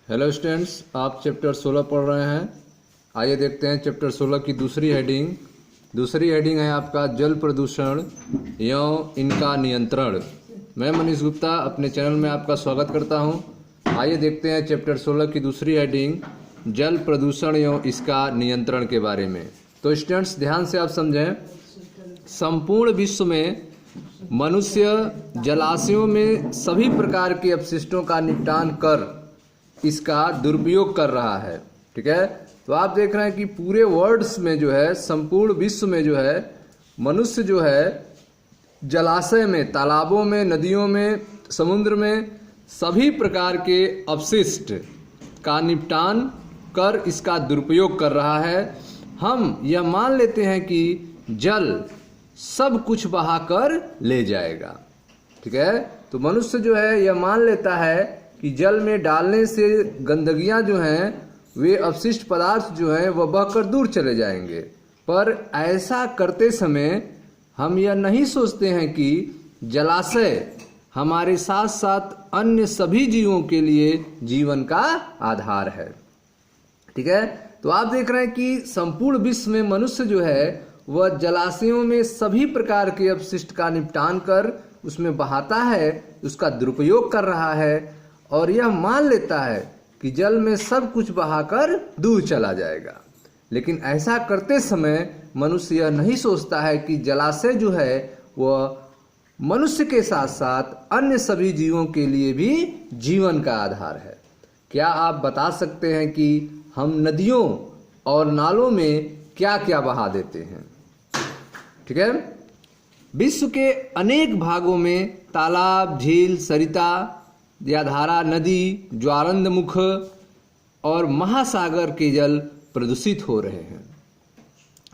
Hello students, आप chapter 16 पढ़ रहे हैं। आइए देखते हैं चैप्टर 16 की दूसरी हेडिंग है आपका जल प्रदूषण एवं इनका नियंत्रण। मैं मनीष गुप्ता अपने चैनल में आपका स्वागत करता हूं। आइए देखते हैं चैप्टर 16 की दूसरी हेडिंग जल प्रदूषण एवं इसका नियंत्रण के बारे में। तो स्टूडेंट्स ध्यान से आप समझें, संपूर्ण विश्व में मनुष्य जलाशयों में सभी प्रकार के अपशिष्टों का निपटान कर इसका दुरुपयोग कर रहा है। ठीक है, तो आप देख रहे हैं कि पूरे वर्ल्ड्स में जो है, संपूर्ण विश्व में जो है, मनुष्य जो है जलाशय में, तालाबों में, नदियों में, समुद्र में सभी प्रकार के अपशिष्ट का निपटान कर इसका दुरुपयोग कर रहा है। हम यह मान लेते हैं कि जल सब कुछ बहाकर ले जाएगा। ठीक है, तो मनुष्य जो है यह मान लेता है कि जल में डालने से गंदगियां जो हैं, वे अपशिष्ट पदार्थ जो हैं वह बहकर दूर चले जाएंगे। पर ऐसा करते समय हम यह नहीं सोचते हैं कि जलाशय हमारे साथ साथ अन्य सभी जीवों के लिए जीवन का आधार है। ठीक है, तो आप देख रहे हैं कि संपूर्ण विश्व में मनुष्य जो है वह जलाशयों में सभी प्रकार के अपशिष्ट का निपटान कर उसमें बहाता है, उसका दुरुपयोग कर रहा है और यह मान लेता है कि जल में सब कुछ बहाकर दूर चला जाएगा। लेकिन ऐसा करते समय मनुष्य यह नहीं सोचता है कि जलाशय जो है वह मनुष्य के साथ साथ अन्य सभी जीवों के लिए भी जीवन का आधार है। क्या आप बता सकते हैं कि हम नदियों और नालों में क्या क्या बहा देते हैं? ठीक है, विश्व के अनेक भागों में तालाब, झील, सरिता या धारा, नदी, ज्वारंधमुख और महासागर के जल प्रदूषित हो रहे हैं।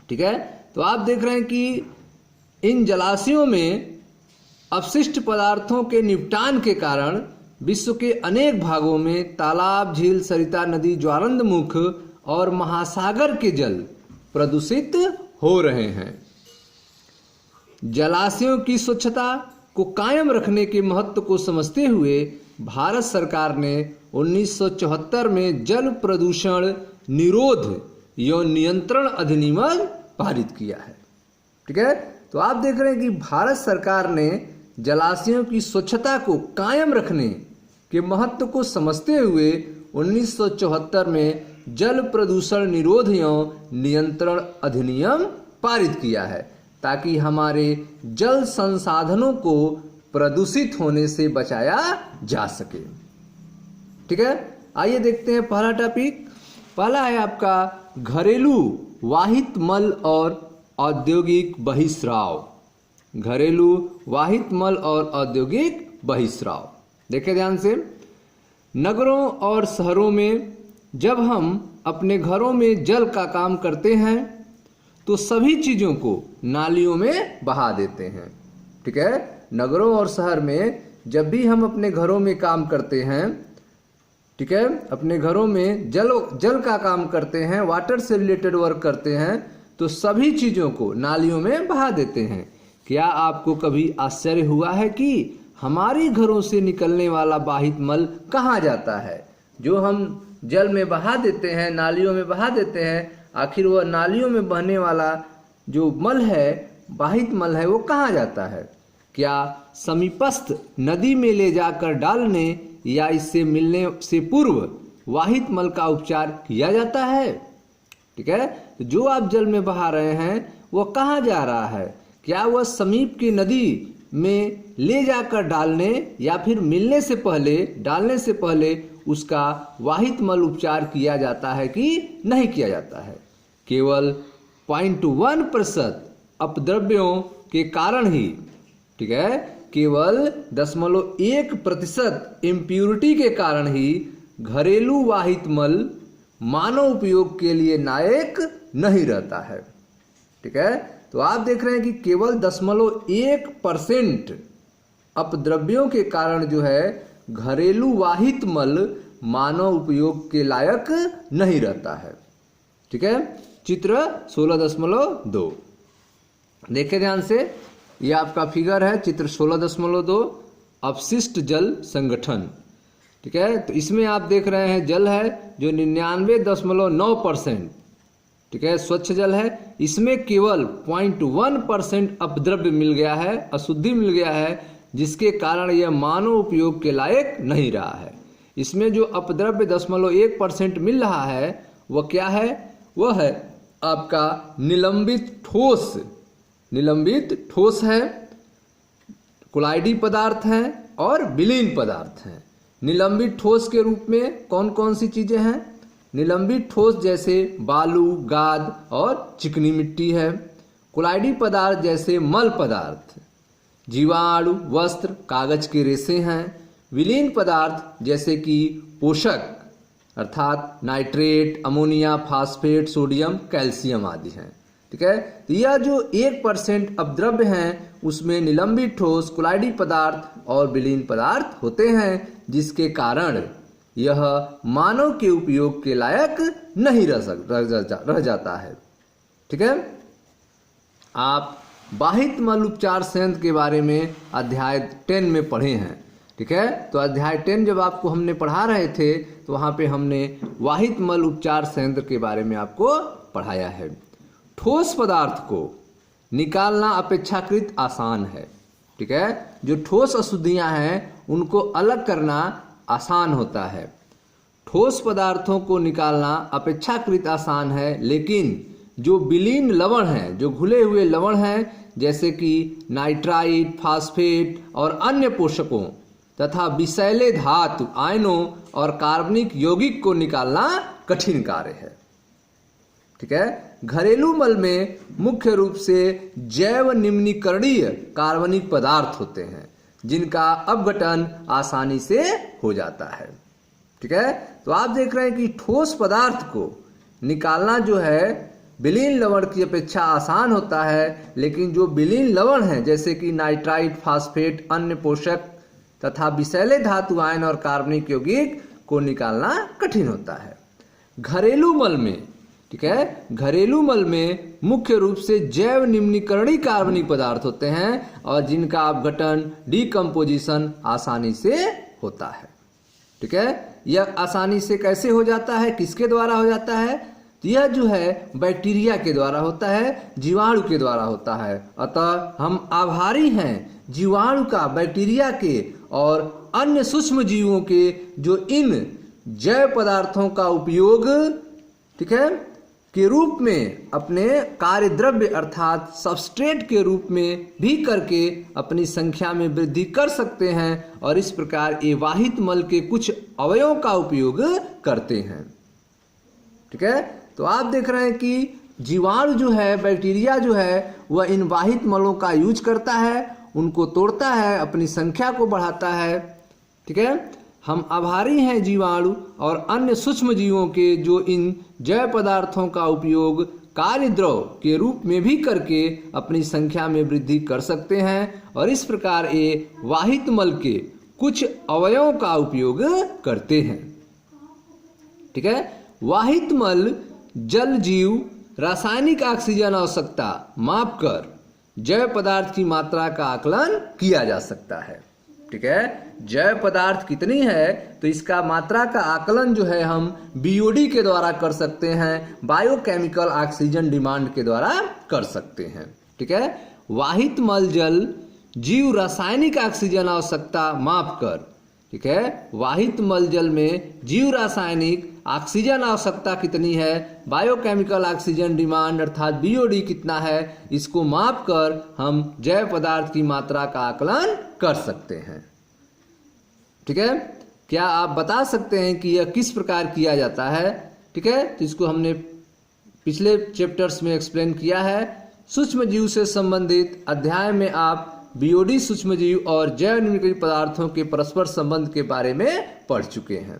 ठीक है, तो आप देख रहे हैं कि इन जलाशयों में अपशिष्ट पदार्थों के निपटान के कारण विश्व के अनेक भागों में तालाब, झील, सरिता, नदी, ज्वारंधमुख और महासागर के जल प्रदूषित हो रहे हैं। जलाशयों की स्वच्छता को कायम रखने के महत्व को समझते हुए भारत सरकार ने 1974 में जल प्रदूषण निरोध एवं नियंत्रण अधिनियम पारित किया है। ठीक है, तो आप देख रहे हैं कि भारत सरकार ने जलाशयों की स्वच्छता को कायम रखने के महत्व को समझते हुए 1974 में जल प्रदूषण निरोध एवं नियंत्रण अधिनियम पारित किया है, ताकि हमारे जल संसाधनों को प्रदूषित होने से बचाया जा सके। ठीक है, आइए देखते हैं पहला टॉपिक। पहला है आपका घरेलू वाहित मल और औद्योगिक बहिस्राव। घरेलू वाहित मल और औद्योगिक बहिस्राव, देखिए ध्यान से। नगरों और शहरों में जब हम अपने घरों में जल का काम करते हैं तो सभी चीज़ों को नालियों में बहा देते हैं। ठीक है, नगरों और शहर में जब भी हम अपने घरों में काम करते हैं, ठीक है, अपने घरों में जल का काम करते हैं, वाटर से रिलेटेड वर्क करते हैं, तो सभी चीज़ों को नालियों में बहा देते हैं। क्या आपको कभी आश्चर्य हुआ है कि हमारे घरों से निकलने वाला बाहित मल कहाँ जाता है? जो हम जल में बहा देते हैं, नालियों में बहा देते हैं, आखिर वह नालियों में बहने वाला जो मल है, बाहित मल है, वो कहाँ जाता है? क्या समीपस्थ नदी में ले जाकर डालने या इससे मिलने से पूर्व वाहित मल का उपचार किया जाता है? ठीक है, तो जो आप जल में बहा रहे हैं वह कहाँ जा रहा है? क्या वह समीप की नदी में ले जाकर डालने या फिर मिलने से पहले, डालने से पहले उसका वाहित मल उपचार किया जाता है कि नहीं किया जाता है? केवल 0.1% अपद्रव्यों के कारण ही, ठीक है, केवल 0.1% इम्प्यूरिटी के कारण ही घरेलू वाहित मल मानव उपयोग के लिए लायक नहीं रहता है। ठीक है, तो आप देख रहे हैं कि केवल 0.1% अपद्रव्यों के कारण जो है घरेलू वाहित मल मानव उपयोग के लायक नहीं रहता है। ठीक है, चित्र 16.2 देखिए ध्यान से। यह आपका फिगर है चित्र 16.2 अपशिष्ट जल संगठन। ठीक है। तो इसमें आप देख रहे हैं जल है जो 99.9%, ठीक है, स्वच्छ जल है। इसमें केवल 0.1% अपद्रव्य मिल गया है, अशुद्धि मिल गया है, जिसके कारण यह मानव उपयोग के लायक नहीं रहा है। इसमें जो अपद्रव्य 0.1% मिल रहा है वह क्या है? वह है आपका निलंबित ठोस। निलंबित ठोस है, कोलाइडी पदार्थ हैं और विलीन पदार्थ हैं। निलंबित ठोस के रूप में कौन कौन सी चीजें हैं? निलंबित ठोस जैसे बालू, गाद और चिकनी मिट्टी है। कोलाइडी पदार्थ जैसे मल पदार्थ, जीवाणु, वस्त्र, कागज के रेशे हैं। विलीन पदार्थ जैसे कि पोषक अर्थात nitrate, ammonia, phosphate, sodium, calcium आदि हैं, ठीक है। तो यह जो 1% अपद्रव्य हैं उसमें निलंबित ठोस, कोलाइडी पदार्थ और विलीन पदार्थ होते हैं, जिसके कारण यह मानव के उपयोग के लायक नहीं रह जाता है, ठीक है। आप बाहित मल उपचार संयंत्र के बारे में अध्याय 10 में पढ़े हैं, ठीक है। तो अध्याय 10 जब आपको हमने पढ़ा रहे थे तो वहाँ पे हमने वाहित मल उपचार संयंत्र के बारे में आपको पढ़ाया है। ठोस पदार्थ को निकालना अपेक्षाकृत आसान है, ठीक है। जो ठोस अशुद्धियाँ हैं उनको अलग करना आसान होता है। ठोस पदार्थों को निकालना अपेक्षाकृत आसान है, लेकिन जो विलीन लवण हैं, जो घुले हुए लवण हैं, जैसे कि नाइट्राइट, फास्फेट और अन्य पोषकों तथा विषैले धातु, आयनों और कार्बनिक यौगिक को निकालना कठिन कार्य है, ठीक है। घरेलू मल में मुख्य रूप से जैव निम्नीकरणीय कार्बनिक पदार्थ होते हैं, जिनका अपघटन आसानी से हो जाता है, ठीक है। तो आप देख रहे हैं कि ठोस पदार्थ को निकालना जो है विलीन लवण की अपेक्षा आसान होता है, लेकिन जो विलीन लवण हैं जैसे कि नाइट्राइट, फास्फेट, अन्य पोषक तथा विषैले धातु, आयन और कार्बनिक यौगिक को निकालना कठिन होता है। घरेलू मल में, ठीक है, घरेलू मल में मुख्य रूप से जैव निम्नीकरणीय कार्बनिक पदार्थ होते हैं और जिनका अपघटन, डिकम्पोजिशन आसानी से होता है, ठीक है। यह आसानी से कैसे हो जाता है, किसके द्वारा हो जाता है? तो यह जो है बैक्टीरिया के द्वारा होता है, जीवाणु के द्वारा होता है। अतः हम आभारी हैं जीवाणु का, बैक्टीरिया के और अन्य सूक्ष्म जीवों के, जो इन जैव पदार्थों का उपयोग, ठीक है, के रूप में अपने कार्य द्रव्य अर्थात सबस्ट्रेट के रूप में भी करके अपनी संख्या में वृद्धि कर सकते हैं और इस प्रकार ये वाहित मल के कुछ अवयवों का उपयोग करते हैं, ठीक है। तो आप देख रहे हैं कि जीवाणु जो है, बैक्टीरिया जो है, वह इन वाहित मलों का यूज करता है, उनको तोड़ता है, अपनी संख्या को बढ़ाता है, ठीक है। हम आभारी हैं जीवाणु और अन्य सूक्ष्म जीवों के, जो इन जैव पदार्थों का उपयोग कार्य द्रव के रूप में भी करके अपनी संख्या में वृद्धि कर सकते हैं और इस प्रकार ये वाहित मल के कुछ अवयवों का उपयोग करते हैं, ठीक है। वाहित मल जल जीव रासायनिक ऑक्सीजन आवश्यकता माप कर जैव पदार्थ की मात्रा का आकलन किया जा सकता है, ठीक है। जैव पदार्थ कितनी है तो इसका मात्रा का आकलन जो है हम बीओडी के द्वारा कर सकते हैं, बायोकेमिकल ऑक्सीजन डिमांड के द्वारा कर सकते हैं, ठीक है। वाहित मल जल जीव रासायनिक ऑक्सीजन आवश्यकता माप कर, ठीक है, वाहित मल जल में जीव रासायनिक ऑक्सीजन आवश्यकता कितनी है, बायोकेमिकल ऑक्सीजन डिमांड अर्थात बीओडी कितना है, इसको माप कर हम जैव पदार्थ की मात्रा का आकलन कर सकते हैं, ठीक है। क्या आप बता सकते हैं कि यह किस प्रकार किया जाता है, ठीक है। तो इसको हमने पिछले चैप्टर्स में एक्सप्लेन किया है। सूक्ष्म जीव से संबंधित अध्याय में आप बीओडी, सूक्ष्म जीव और जैव निम्नीकृत पदार्थों के परस्पर संबंध के बारे में पढ़ चुके हैं,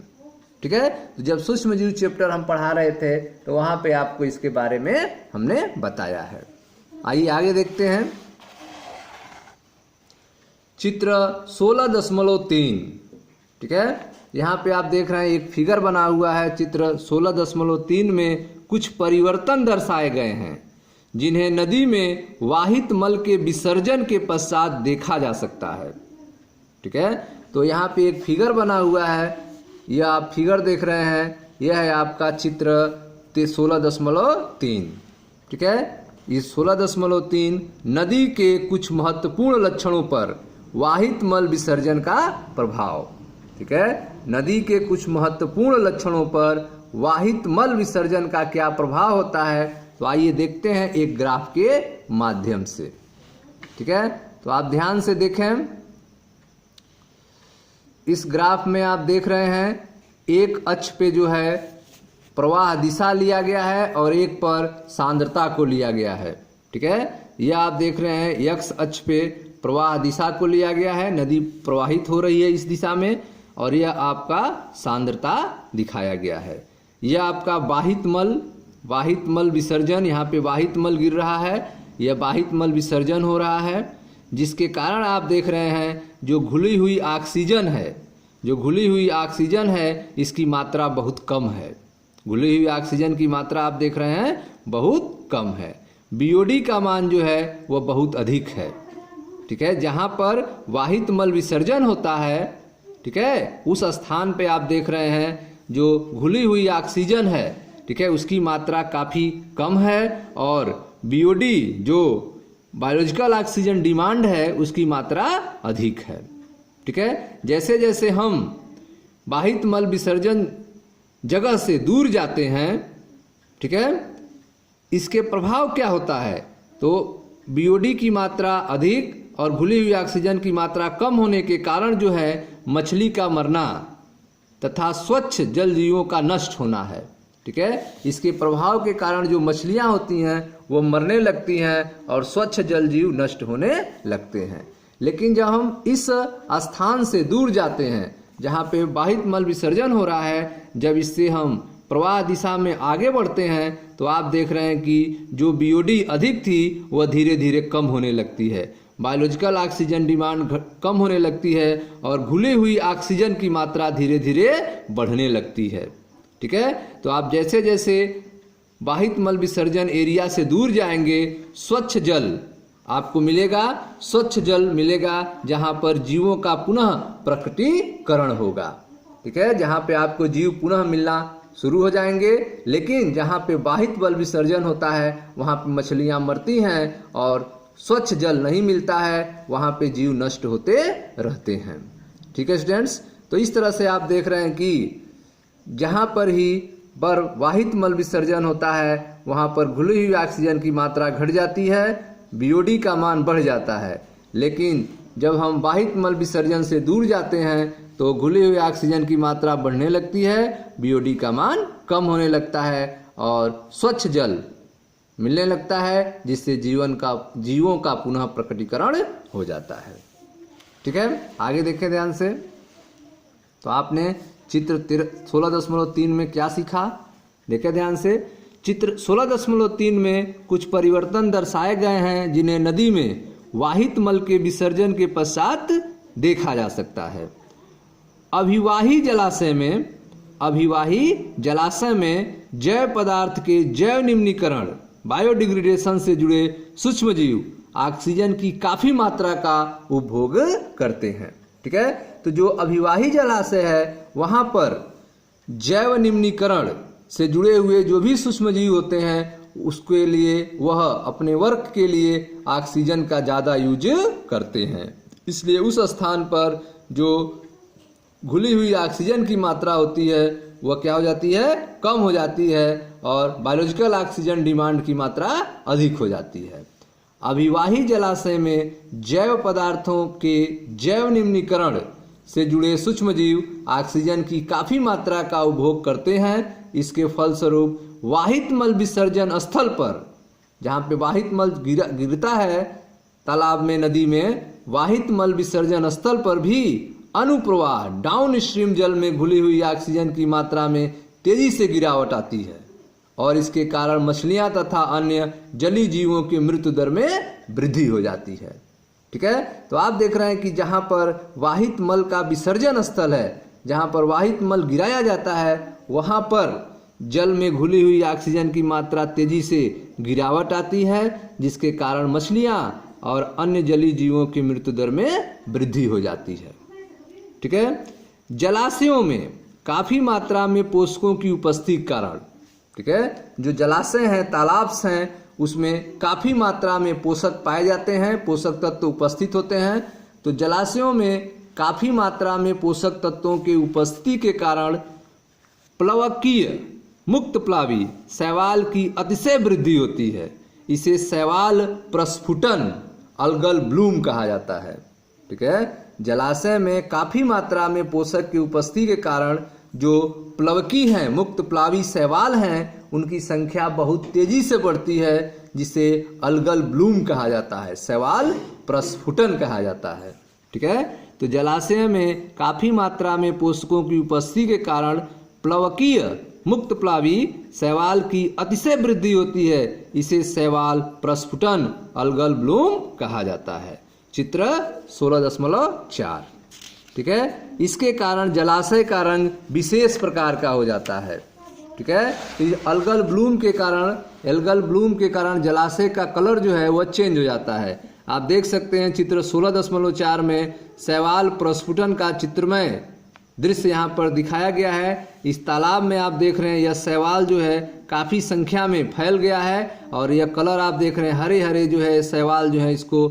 ठीक है। तो जब सूक्ष्म जीव चैप्टर हम पढ़ा रहे थे तो वहां पे आपको इसके बारे में हमने बताया है। आइए आगे देखते हैं। चित्र 16.3, ठीक है। यहाँ पे आप देख रहे हैं एक फिगर बना हुआ है। चित्र 16.3 में कुछ परिवर्तन दर्शाए गए हैं जिन्हें नदी में वाहित मल के विसर्जन के पश्चात देखा जा सकता है, ठीक है। तो यहाँ पे एक फिगर बना हुआ है यह आप फिगर देख रहे हैं, यह है आपका चित्र 16.3। ठीक है, इस 16.3 नदी के कुछ महत्वपूर्ण लक्षणों पर वाहित मल विसर्जन का प्रभाव। ठीक है, नदी के कुछ महत्वपूर्ण लक्षणों पर वाहित मल विसर्जन का क्या प्रभाव होता है, तो आइए देखते हैं एक ग्राफ के माध्यम से। ठीक है, तो आप ध्यान से देखें, इस ग्राफ में आप देख रहे हैं एक अक्ष पे जो है प्रवाह दिशा लिया गया है और एक पर सांद्रता को लिया गया है। ठीक है, यह आप देख रहे हैं एक्स अक्ष पे प्रवाह दिशा को लिया गया है, नदी प्रवाहित हो रही है इस दिशा में, और यह आपका सांद्रता दिखाया गया है। यह आपका वाहित मल विसर्जन, यहाँ पे वाहित मल गिर रहा है, यह वाहित मल विसर्जन हो रहा है, जिसके कारण आप देख रहे हैं जो घुली हुई ऑक्सीजन है इसकी मात्रा बहुत कम है। घुली हुई ऑक्सीजन की मात्रा आप देख रहे हैं बहुत कम है। बीओडी का मान जो है वह बहुत अधिक है। ठीक है, जहाँ पर वाहित मल विसर्जन होता है, ठीक है, उस स्थान पे आप देख रहे हैं जो घुली हुई ऑक्सीजन है, ठीक है, उसकी मात्रा काफ़ी कम है, और बीओडी जो बायोलॉजिकल ऑक्सीजन डिमांड है उसकी मात्रा अधिक है। ठीक है, जैसे जैसे हम वाहित मल विसर्जन जगह से दूर जाते हैं, ठीक है, इसके प्रभाव क्या होता है, तो बीओडी की मात्रा अधिक और घुली हुई ऑक्सीजन की मात्रा कम होने के कारण जो है मछली का मरना तथा स्वच्छ जल जीवों का नष्ट होना है। ठीक है, इसके प्रभाव के कारण जो मछलियां होती हैं वो मरने लगती हैं और स्वच्छ जल जीव नष्ट होने लगते हैं। लेकिन जब हम इस स्थान से दूर जाते हैं जहाँ पे वाहित मल विसर्जन हो रहा है, जब इससे हम प्रवाह दिशा में आगे बढ़ते हैं तो आप देख रहे हैं कि जो बीओडी अधिक थी वह धीरे धीरे कम होने लगती है, बायोलॉजिकल ऑक्सीजन डिमांड कम होने लगती है और घुली हुई ऑक्सीजन की मात्रा धीरे धीरे बढ़ने लगती है। ठीक है, तो आप जैसे जैसे वाहित मल विसर्जन एरिया से दूर जाएंगे, स्वच्छ जल आपको मिलेगा, स्वच्छ जल मिलेगा जहाँ पर जीवों का पुनः प्रकटीकरण होगा। ठीक है, जहाँ पे आपको जीव पुनः मिलना शुरू हो जाएंगे। लेकिन जहाँ पे वाहित मल विसर्जन होता है वहाँ पे मछलियाँ मरती हैं और स्वच्छ जल नहीं मिलता है, वहाँ पे जीव नष्ट होते रहते हैं। ठीक है स्टूडेंट्स, तो इस तरह से आप देख रहे हैं कि जहाँ पर ही वाहित मल विसर्जन होता है वहाँ पर घुली हुई ऑक्सीजन की मात्रा घट जाती है, बीओडी का मान बढ़ जाता है। लेकिन जब हम वाहित मल विसर्जन से दूर जाते हैं तो घुली हुई ऑक्सीजन की मात्रा बढ़ने लगती है, बीओडी का मान कम होने लगता है और स्वच्छ जल मिलने लगता है, जिससे जीवों का पुनः प्रकटीकरण हो जाता है। ठीक है, आगे देखें ध्यान से। तो आपने चित्र 16.3 में क्या सीखा, देखें ध्यान से। चित्र 16.3 में कुछ परिवर्तन दर्शाए गए हैं जिन्हें नदी में वाहित मल के विसर्जन के पश्चात देखा जा सकता है। अभिवाही जलाशय में जैव पदार्थ के जैव निम्नीकरण बायोडिग्रेडेशन से जुड़े सूक्ष्मजीव ऑक्सीजन की काफ़ी मात्रा का उपभोग करते हैं। ठीक है, तो जो अभिवाही जलाशय है वहाँ पर जैव निम्नीकरण से जुड़े हुए जो भी सूक्ष्मजीव होते हैं उसके लिए वह अपने वर्क के लिए ऑक्सीजन का ज़्यादा यूज करते हैं, इसलिए उस स्थान पर जो घुली हुई ऑक्सीजन की मात्रा होती है वह क्या हो जाती है, कम हो जाती है और बायोलॉजिकल ऑक्सीजन डिमांड की मात्रा अधिक हो जाती है। अभिवाही जलाशय में जैव पदार्थों के जैव निम्नीकरण से जुड़े सूक्ष्मजीव ऑक्सीजन की काफ़ी मात्रा का उपभोग करते हैं। इसके फलस्वरूप वाहित मल विसर्जन स्थल पर, जहाँ पे वाहित मल गिरता है तालाब में, नदी में, वाहित मल विसर्जन स्थल पर भी अनुप्रवाह डाउन स्ट्रीम जल में घुली हुई ऑक्सीजन की मात्रा में तेजी से गिरावट आती है और इसके कारण मछलियां तथा अन्य जलीय जीवों की मृत्यु दर में वृद्धि हो जाती है। ठीक है, तो आप देख रहे हैं कि जहां पर वाहित मल का विसर्जन स्थल है, जहां पर वाहित मल गिराया जाता है, वहां पर जल में घुली हुई ऑक्सीजन की मात्रा तेजी से गिरावट आती है, जिसके कारण मछलियां और अन्य जलीय जीवों की मृत्यु दर में वृद्धि हो जाती है। ठीक है, जलाशयों में काफ़ी मात्रा में पोषकों की उपस्थिति के कारण, ठीक है, जो जलाशय हैं, तालाब हैं, उसमें काफ़ी मात्रा में पोषक पाए जाते हैं, पोषक तत्व उपस्थित होते हैं। तो जलाशयों में काफ़ी मात्रा में पोषक तत्वों की उपस्थिति के कारण प्लवकीय मुक्त प्लावी शैवाल की अतिशय वृद्धि होती है। इसे शैवाल प्रस्फुटन अल्गल ब्लूम कहा जाता है, ठीक है। जलाशय में काफ़ी मात्रा में पोषक की उपस्थिति के कारण जो प्लवकी हैं, मुक्त प्लावी शैवाल हैं, उनकी संख्या बहुत तेजी से बढ़ती है, जिसे अल्गल ब्लूम कहा जाता है, शैवाल प्रस्फुटन कहा जाता है, ठीक है। तो जलाशय में काफ़ी मात्रा में पोषकों की उपस्थिति के कारण प्लवकीय मुक्त प्लावी शैवाल की अतिशय वृद्धि होती है। इसे शैवाल प्रस्फुटन अल्गल ब्लूम कहा जाता है। चित्र 16.4, ठीक है। इसके कारण जलाशय का रंग विशेष प्रकार का हो जाता है, ठीक है। तो अल्गल ब्लूम के कारण जलाशय का कलर जो है वह चेंज हो जाता है। आप देख सकते हैं चित्र 16.4 में शैवाल प्रस्फुटन का चित्रमय दृश्य यहाँ पर दिखाया गया है। इस तालाब में आप देख रहे हैं यह शैवाल जो है काफ़ी संख्या में फैल गया है, और यह कलर आप देख रहे हैं हरे हरे जो है शैवाल जो है इसको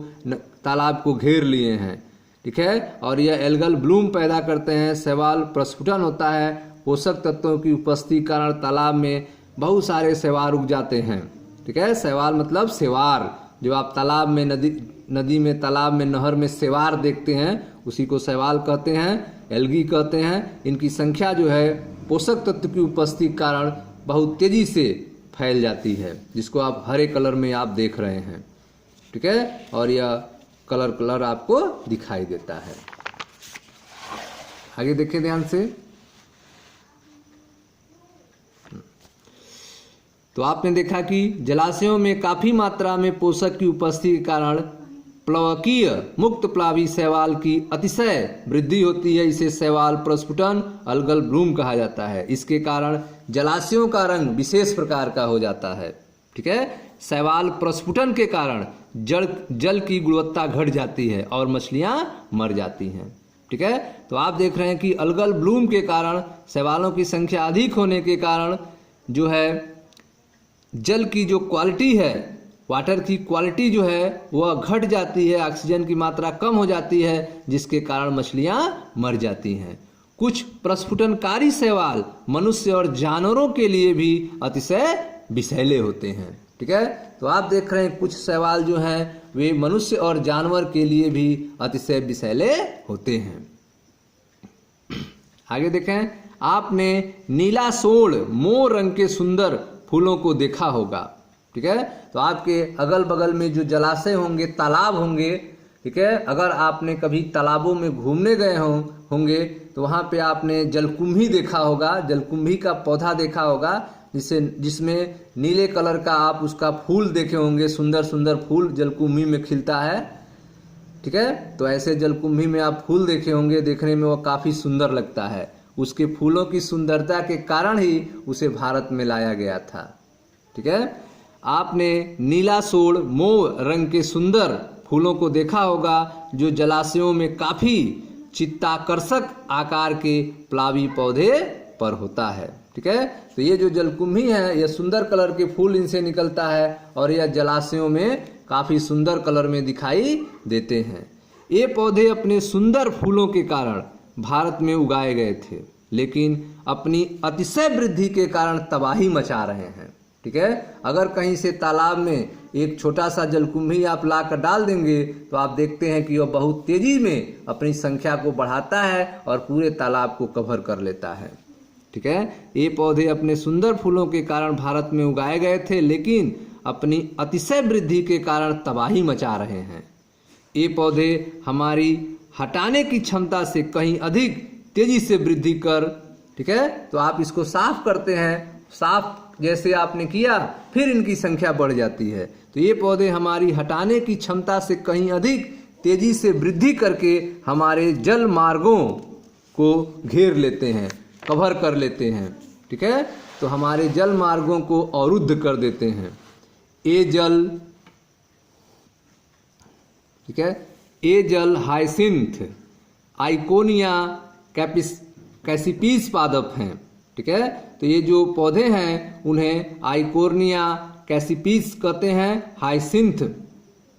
तालाब को घेर लिए हैं, ठीक है। और यह एल्गल ब्लूम पैदा करते हैं, शैवाल प्रस्फुटन होता है। पोषक तत्वों की उपस्थिति के कारण तालाब में बहुत सारे शैवाल उग जाते हैं, ठीक है। शैवाल मतलब शैवार, जो आप तालाब में नदी में तालाब में नहर में शैवार देखते हैं, उसी को शैवाल कहते हैं, एल्गी कहते हैं। इनकी संख्या जो है पोषक तत्व की उपस्थिति के कारण बहुत तेजी से फैल जाती है, जिसको आप हरे कलर में आप देख रहे हैं, ठीक है। और यह कलर आपको दिखाई देता है। आगे देखें ध्यान से। तो आपने देखा कि जलाशयों में काफ़ी मात्रा में पोषक की उपस्थिति के कारण प्लवकीय मुक्त प्लावी शैवाल की अतिशय वृद्धि होती है। इसे शैवाल प्रस्फुटन अल्गल ब्लूम कहा जाता है। इसके कारण जलाशयों का रंग विशेष प्रकार का हो जाता है, ठीक है। शैवाल प्रस्फुटन के कारण जल की गुणवत्ता घट जाती है और मछलियां मर जाती हैं, ठीक है। तो आप देख रहे हैं कि अल्गल ब्लूम के कारण शैवालों की संख्या अधिक होने के कारण जो है जल की जो क्वालिटी है, वाटर की क्वालिटी जो है वह घट जाती है, ऑक्सीजन की मात्रा कम हो जाती है, जिसके कारण मछलियां मर जाती हैं। कुछ प्रस्फुटनकारी शैवाल मनुष्य और जानवरों के लिए भी अतिशय विषैले होते हैं, ठीक है। तो आप देख रहे हैं कुछ शैवाल जो हैं वे मनुष्य और जानवर के लिए भी अतिशय विषैले होते हैं। आगे देखें, आपने नीला सोड़ मोर रंग के सुंदर फूलों को देखा होगा, ठीक है। तो आपके अगल बगल में जो जलाशय होंगे, तालाब होंगे, ठीक है, अगर आपने कभी तालाबों में घूमने गए होंगे तो वहाँ पे आपने जलकुंभी देखा होगा, जलकुंभी का पौधा देखा होगा, जिसमें नीले कलर का आप उसका फूल देखे होंगे, सुंदर सुंदर फूल जलकुंभी में खिलता है, ठीक है। तो ऐसे जलकुंभी में आप फूल देखे होंगे, देखने में वो काफ़ी सुंदर लगता है। उसके फूलों की सुंदरता के कारण ही उसे भारत में लाया गया था, ठीक है। आपने नीला सोड़ मोर रंग के सुंदर फूलों को देखा होगा, जो जलाशयों में काफ़ी चित्ताकर्षक आकार के प्लावी पौधे पर होता है, ठीक है। तो ये जो जलकुंभी है, यह सुंदर कलर के फूल इनसे निकलता है और यह जलाशयों में काफ़ी सुंदर कलर में दिखाई देते हैं। ये पौधे अपने सुंदर फूलों के कारण भारत में उगाए गए थे, लेकिन अपनी अतिशय वृद्धि के कारण तबाही मचा रहे हैं, ठीक है। अगर कहीं से तालाब में एक छोटा सा जलकुंभी आप ला कर डाल देंगे तो आप देखते हैं कि वह बहुत तेजी में अपनी संख्या को बढ़ाता है और पूरे तालाब को कवर कर लेता है, ठीक है। ये पौधे अपने सुंदर फूलों के कारण भारत में उगाए गए थे, लेकिन अपनी अतिशय वृद्धि के कारण तबाही मचा रहे हैं। ये पौधे हमारी हटाने की क्षमता से कहीं अधिक तेजी से वृद्धि कर, ठीक है। तो आप इसको साफ करते हैं, साफ जैसे आपने किया, फिर इनकी संख्या बढ़ जाती है। तो ये पौधे हमारी हटाने की क्षमता से कहीं अधिक तेजी से वृद्धि करके हमारे जल मार्गों को घेर लेते हैं, कवर कर लेते हैं, ठीक है। तो हमारे जल मार्गों को अवरुद्ध कर देते हैं। ये जल, ठीक है, ये जल हाइसिंथ, आइकोनिया कैसिपीज पादप हैं। ठीक है, तो ये जो पौधे हैं उन्हें आइकोर्निया कैसिपीज कहते हैं, हाइसिंथ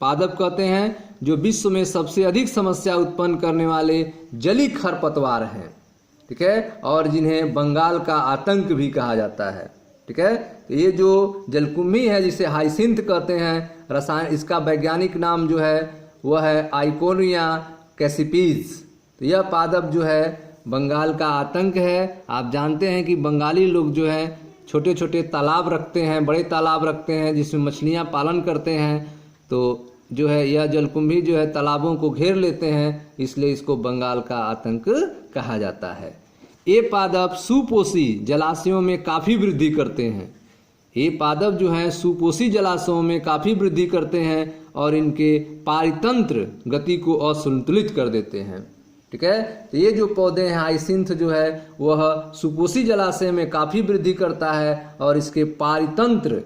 पादप कहते हैं, जो विश्व में सबसे अधिक समस्या उत्पन्न करने वाले जलीय खरपतवार हैं। ठीक है, और जिन्हें बंगाल का आतंक भी कहा जाता है। ठीक है, तो ये जो जलकुंभी है जिसे हाइसिंथ कहते हैं, रसायन इसका वैज्ञानिक नाम जो है वह है आइकोर्निया कैसिपीज। तो यह पादप जो है बंगाल का आतंक है। आप जानते हैं कि बंगाली लोग जो है छोटे छोटे तालाब रखते हैं, बड़े तालाब रखते हैं जिसमें मछलियां पालन करते हैं। तो जो है यह जलकुंभी जो है तालाबों को घेर लेते हैं, इसलिए इसको बंगाल का आतंक कहा जाता है। ये पादप सुपोषी जलाशयों में काफ़ी वृद्धि करते हैं। ये पादप जो हैं सुपोषी जलाशयों में काफ़ी वृद्धि करते हैं और इनके पारितंत्र गति को असंतुलित कर देते हैं। ठीक है, तो ये जो पौधे हैं हाइसिंथ जो है वह सुपोषी जलाशय में काफ़ी वृद्धि करता है और इसके पारितंत्र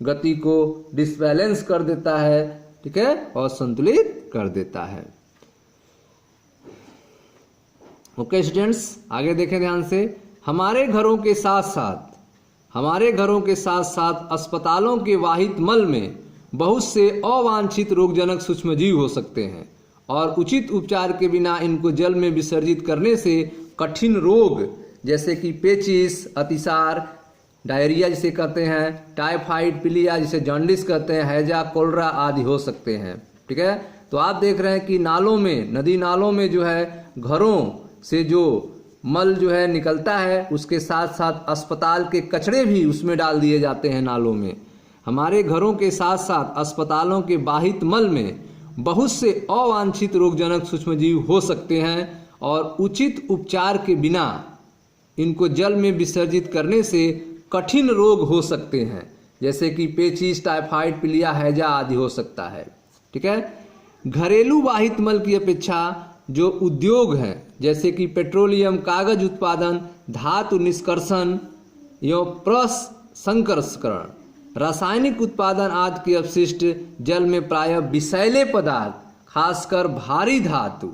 गति को डिसबैलेंस कर देता है। ठीक है, और संतुलित कर देता है। ओके स्टूडेंट्स, आगे देखें ध्यान से। हमारे घरों के साथ साथ अस्पतालों के वाहित मल में बहुत से अवांछित रोगजनक सूक्ष्मजीव हो सकते हैं और उचित उपचार के बिना इनको जल में विसर्जित करने से कठिन रोग जैसे कि पेचिस, अतिसार, डायरिया जिसे कहते हैं, टाइफाइड, पीलिया जिसे जॉन्डिस कहते हैं, हैजा, कोलरा आदि हो सकते हैं। ठीक है, तो आप देख रहे हैं कि नालों में, नदी नालों में जो है घरों से जो मल जो है निकलता है उसके साथ साथ अस्पताल के कचरे भी उसमें डाल दिए जाते हैं नालों में। हमारे घरों के साथ साथ अस्पतालों के बाहित मल में बहुत से अवांछित रोगजनक सूक्ष्मजीव हो सकते हैं और उचित उपचार के बिना इनको जल में विसर्जित करने से कठिन रोग हो सकते हैं जैसे कि पेचिस, टाइफाइड, पीलिया, हैजा आदि हो सकता है। ठीक है, घरेलू वाहित मल की अपेक्षा जो उद्योग हैं जैसे कि पेट्रोलियम, कागज उत्पादन, धातु निष्कर्षण एवं प्रसंस्करण, रासायनिक उत्पादन आदि के अपशिष्ट जल में प्रायः विषैले पदार्थ, खासकर भारी धातु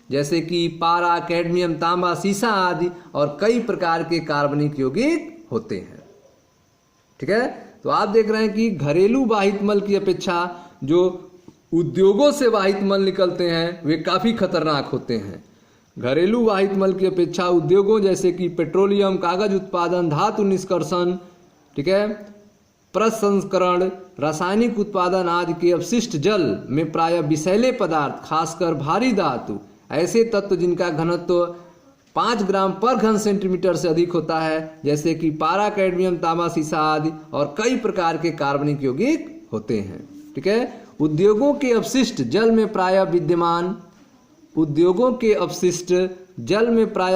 जैसे कि पारा, कैडमियम, तांबा, सीसा आदि और कई प्रकार के कार्बनिक यौगिक होते हैं। ठीक है, तो आप देख रहे हैं कि घरेलू वाहित मल की अपेक्षा जो उद्योगों से वाहित मल निकलते हैं वे काफ़ी खतरनाक होते हैं। घरेलू वाहित मल की अपेक्षा उद्योगों जैसे कि पेट्रोलियम, कागज उत्पादन, धातु निष्कर्षण, ठीक है, प्रसंस्करण, रासायनिक उत्पादन आदि के अपशिष्ट जल में प्रायः विषैले पदार्थ, खासकर भारी धातु, ऐसे तत्व जिनका घनत्व 5 ग्राम पर घन सेंटीमीटर से अधिक होता है जैसे कि पारा, कैडमियम, तांबा, सीसा आदि और कई प्रकार के कार्बनिक यौगिक होते हैं। ठीक है, उद्योगों के अपशिष्ट जल में प्रायः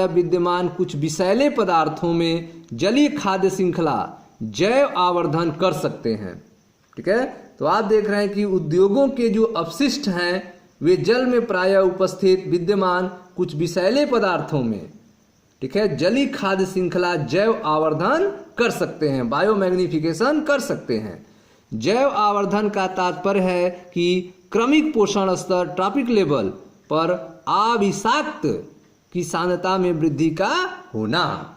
विद्यमान कुछ विषैले पदार्थों में जलीय खाद्य श्रृंखला जैव आवर्धन कर सकते हैं। ठीक है, तो आप देख रहे हैं कि उद्योगों के जो अपशिष्ट हैं वे जल में प्रायः उपस्थित विद्यमान कुछ विषैले पदार्थों में, ठीक है, जलीय खाद्य श्रृंखला जैव आवर्धन कर सकते हैं, बायोमैग्निफिकेशन कर सकते हैं। जैव आवर्धन का तात्पर्य है कि क्रमिक पोषण स्तर, ट्रॉपिक लेवल पर अविषाक्त की सांद्रता में वृद्धि का होना।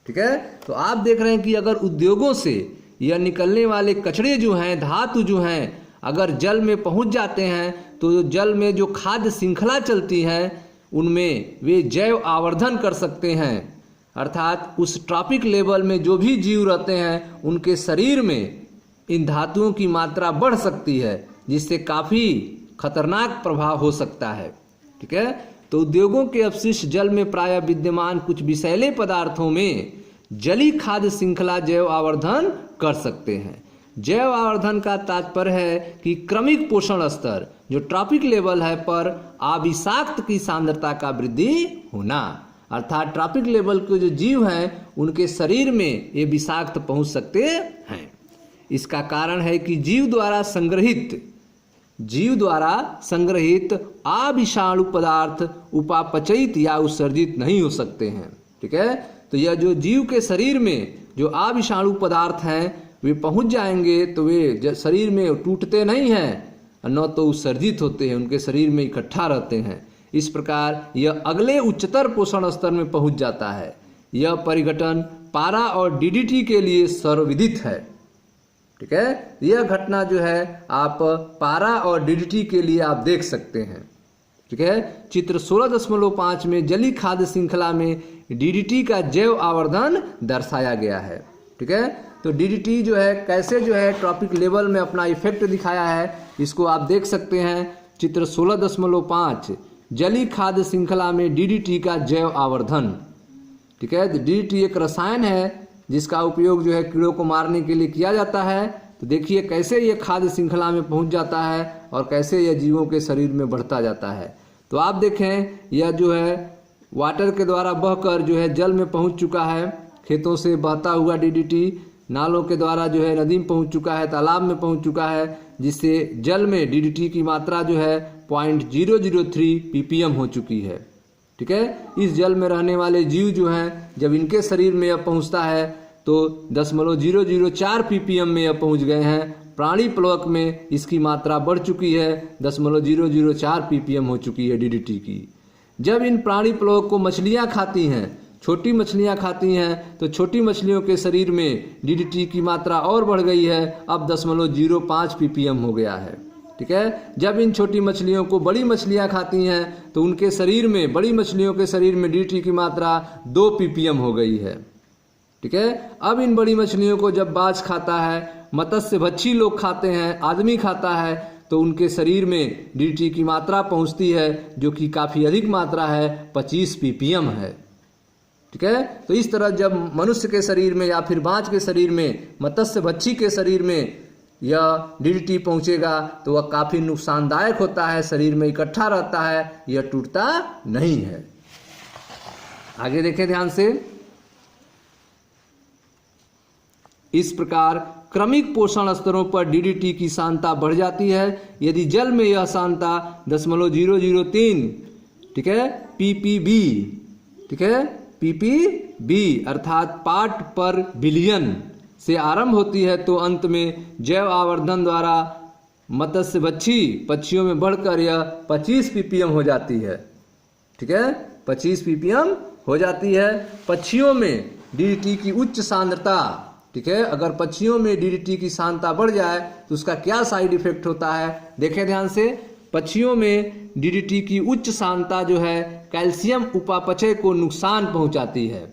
ठीक है, तो आप देख रहे हैं कि अगर उद्योगों से यह निकलने वाले कचरे जो हैं, धातु जो हैं, अगर जल में पहुंच जाते हैं तो जल में जो खाद्य श्रृंखला चलती है उनमें वे जैव आवर्धन कर सकते हैं, अर्थात उस ट्रॉपिक लेवल में जो भी जीव रहते हैं उनके शरीर में इन धातुओं की मात्रा बढ़ सकती है जिससे काफ़ी खतरनाक प्रभाव हो सकता है। ठीक है, तो उद्योगों के अपशिष्ट जल में प्रायः विद्यमान कुछ विषैले पदार्थों में जलीय खाद्य श्रृंखला जैव आवर्धन कर सकते हैं। जैव आवर्धन का तात्पर्य है कि क्रमिक पोषण स्तर जो ट्रॉपिक लेवल है पर अविषाक्त की सांद्रता का वृद्धि होना, अर्थात ट्रॉपिक लेवल के जो जीव हैं उनके शरीर में ये विषाक्त पहुंच सकते हैं। इसका कारण है कि जीव द्वारा संग्रहित अविषाणु पदार्थ उपापचयित या उत्सर्जित नहीं हो सकते हैं। ठीक है, तो यह जो जीव के शरीर में जो अविषाणु पदार्थ हैं वे पहुंच जाएंगे तो वे शरीर में टूटते नहीं हैं, न तो उत्सर्जित होते हैं, उनके शरीर में इकट्ठा रहते हैं। इस प्रकार यह अगले उच्चतर पोषण स्तर में पहुंच जाता है। यह परिघटन पारा और डीडीटी के लिए सर्वविदित है। ठीक है, यह घटना जो है आप पारा और डीडीटी के लिए आप देख सकते हैं। ठीक है, चित्र 16.5 में जलीय खाद्य श्रृंखला में डीडीटी का जैव आवर्धन दर्शाया गया है। ठीक है, तो डीडीटी जो है कैसे जो है ट्रॉपिक लेवल में अपना इफेक्ट दिखाया है, इसको आप देख सकते हैं। चित्र 16.5 जलीय खाद्य श्रृंखला में डीडीटी का जैव आवर्धन। ठीक है, डीडीटी एक रसायन है जिसका उपयोग जो है कीड़ों को मारने के लिए किया जाता है। तो देखिए कैसे ये खाद्य श्रृंखला में पहुंच जाता है और कैसे यह जीवों के शरीर में बढ़ता जाता है। तो आप देखें यह जो है वाटर के द्वारा बहकर जो है जल में पहुंच चुका है। खेतों से बहता हुआ डीडीटी नालों के द्वारा जो है नदी में पहुंच चुका है, तालाब में पहुंच चुका है, जिससे जल में डीडीटी की मात्रा जो है 0.003 ppm हो चुकी है। ठीक है, इस जल में रहने वाले जीव जो हैं जब इनके शरीर में यह पहुंचता है तो 0.004 ppm में यह पहुंच गए हैं। प्राणी प्लवक में इसकी मात्रा बढ़ चुकी है, 0.004 ppm हो चुकी है डीडीटी की। जब इन प्राणी प्लवक को मछलियां खाती हैं, छोटी मछलियां खाती हैं, तो छोटी मछलियों के शरीर में डीडीटी की मात्रा और बढ़ गई है, अब 0.05 ppm हो गया है। ठीक है, जब इन छोटी मछलियों को बड़ी मछलियां खाती हैं तो उनके शरीर में, बड़ी मछलियों के शरीर में डीडीटी की मात्रा 2 ppm हो गई है। ठीक है, अब इन बड़ी मछलियों को जब बाज खाता है, मत्स्य भक्षी लोग खाते हैं, आदमी खाता है, तो उनके शरीर में डीडीटी की मात्रा पहुंचती है जो कि काफ़ी अधिक मात्रा है, 25 ppm है। ठीक है, तो इस तरह जब मनुष्य के शरीर में या फिर बाज के शरीर में, मत्स्य भक्षी के शरीर में यह डीडीटी पहुंचेगा तो वह काफ़ी नुकसानदायक होता है, शरीर में इकट्ठा रहता है, यह टूटता नहीं है। आगे देखें ध्यान से। इस प्रकार क्रमिक पोषण स्तरों पर डीडीटी की सांद्रता बढ़ जाती है। यदि जल में यह सांद्रता 0.003 ठीक है ppb, ठीक है ppb अर्थात पार्ट पर बिलियन से आरंभ होती है तो अंत में जैव आवर्धन द्वारा मत्स्य भक्षी पक्षियों में बढ़कर यह 25 ppm हो जाती है। ठीक है, 25 ppm हो जाती है। पक्षियों में डीडीटी की उच्च सांद्रता, ठीक है, अगर पक्षियों में डीडीटी की सांद्रता बढ़ जाए तो उसका क्या साइड इफेक्ट होता है, देखें ध्यान से। पक्षियों में डीडीटी की उच्च सांद्रता जो है कैल्शियम उपापचय को नुकसान पहुंचाती है।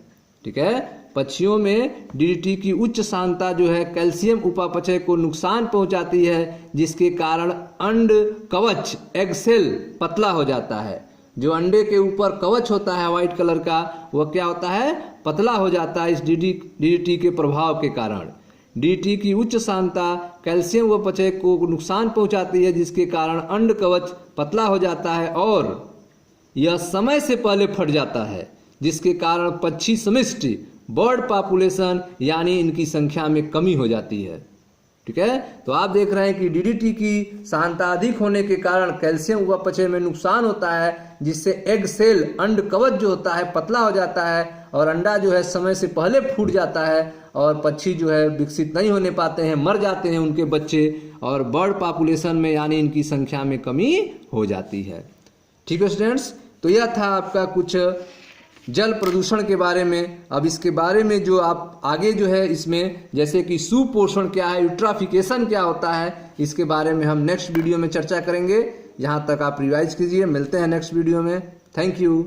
ठीक है, पक्षियों में डीडीटी की उच्च सांद्रता जो है कैल्शियम उपापचय को नुकसान पहुंचाती है, जिसके कारण अंड कवच एग सेल पतला हो जाता है। जो अंडे के ऊपर कवच होता है व्हाइट कलर का, वह क्या होता है, पतला हो जाता है इस डीडीटी के प्रभाव के कारण। डीडीटी की उच्च सांद्रता कैल्शियम उपापचय को नुकसान पहुंचाती है, जिसके कारण अंड कवच पतला हो जाता है और यह समय से पहले फट जाता है, जिसके कारण पक्षी समष्टि बर्ड पॉपुलेशन यानी इनकी संख्या में कमी हो जाती है। ठीक है, तो आप देख रहे हैं कि डीडीटी की सांद्रता अधिक होने के कारण कैल्शियम उपापचय में नुकसान होता है, जिससे एग सेल अंड कवच जो होता है पतला हो जाता है और अंडा जो है समय से पहले फूट जाता है और पक्षी जो है विकसित नहीं होने पाते हैं, मर जाते हैं उनके बच्चे और बर्ड पॉपुलेशन में यानी इनकी संख्या में कमी हो जाती है। ठीक है स्टूडेंट्स, तो यह था आपका कुछ जल प्रदूषण के बारे में। अब इसके बारे में जो आप आगे जो है इसमें जैसे कि सुपोषण क्या है, यूट्राफिकेशन क्या होता है, इसके बारे में हम नेक्स्ट वीडियो में चर्चा करेंगे। यहाँ तक आप रिवाइज कीजिए, मिलते हैं नेक्स्ट वीडियो में। Thank you.